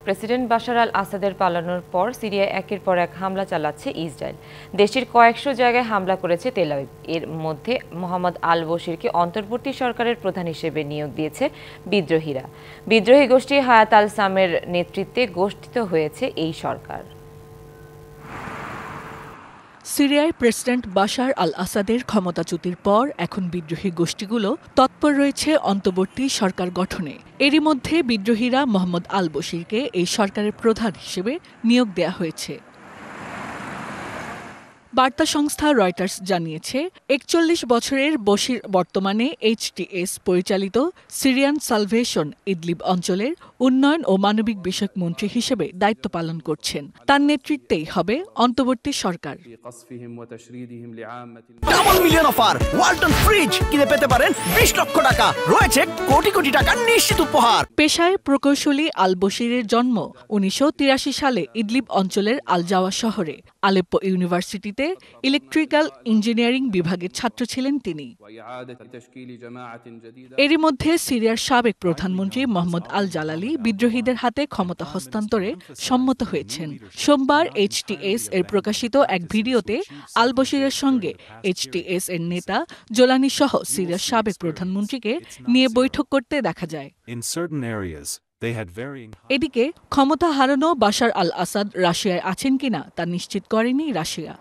President Bashar আল আসাদের পালানোর পর সিরিয়ায় একের পর এক হামলা চালাচ্ছে ইসরায়েল। দেশটির কয়েকশো জায়গায় হামলা করেছে তেল আবিব। এর মধ্যে মোহাম্মদ আল বশিরকে অন্তর্বর্তী সরকারের প্রধান হিসেবে নিয়োগ দিয়েছে বিদ্রোহীরা। বিদ্রোহী গোষ্ঠী হায়াত আল সামের নেতৃত্বে গঠিত হয়েছে এই সরকার। সিরিয়ায় প্রেসিডেন্ট বাশার আল আসাদের ক্ষমতাচ্যুতির পর এখন বিদ্রোহী গোষ্ঠীগুলো তৎপর রয়েছে অন্তর্বর্তী সরকার গঠনে। এরই মধ্যে বিদ্রোহীরা মোহাম্মদ আল বশিরকে এই সরকারের প্রধান হিসেবে নিয়োগ দেওয়া হয়েছে। বার্তা সংস্থা রয়টার্স জানিয়েছে ৪১ বছরের বশির বর্তমানে এইচটিএস পরিচালিত সিরিয়ান সালভেশন ইদলিব অঞ্চলের উন্নয়ন ও মানবিক বিষয়ক মন্ত্রী হিসেবে দায়িত্ব পালন করছেন। তার নেতৃত্বেই হবে অন্তর্বর্তী সরকার। Double million offer Walton fridge কিনে পেতে পারেন ২০ লক্ষ টাকা, রয়েছে কোটি কোটি টাকার নিশ্চিত উপহার। পেশায় প্রকৌশলী আল বশিরের জন্ম ১৯৮৩ সালে ইদলিব অঞ্চলের আল জাওয়া শহরে। আলেপ্পো ইউনিভার্সিটিতে ইলেকট্রিক্যাল ইঞ্জিনিয়ারিং বিভাগের ছাত্র ছিলেন তিনি। এরই মধ্যে সিরিয়ার সাবেক প্রধানমন্ত্রী মোহাম্মদ আল জালালি বিদ্রোহীদের হাতে ক্ষমতা হস্তান্তরে সম্মত হয়েছেন। সোমবার এইচটিএস এর প্রকাশিত এক ভিডিওতে আল বশিরের সঙ্গে এইচটিএস এর নেতা জোলানি সহ সিরিয়ার সাবেক প্রধানমন্ত্রীকে নিয়ে বৈঠক করতে দেখা যায়। এদিকে ক্ষমতা হারানো বাশার আল আসাদ রাশিয়ায় আছেন কিনা তা নিশ্চিত করেনি রাশিয়া।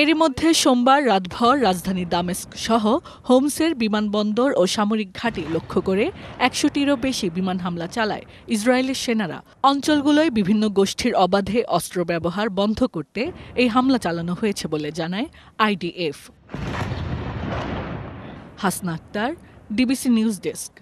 এরই মধ্যে সোমবার রাতভর রাজধানী দামেস্ক সহ হোমসের বিমানবন্দর ও সামরিক ঘাঁটি লক্ষ্য করে ১০০টিরও বেশি বিমান হামলা চালায় ইসরায়েলের সেনারা। অঞ্চলগুলোয় বিভিন্ন গোষ্ঠীর অবাধে অস্ত্র ব্যবহার বন্ধ করতে এই হামলা চালানো হয়েছে বলে জানায় IDF. Hasna Akter, DBC news desk.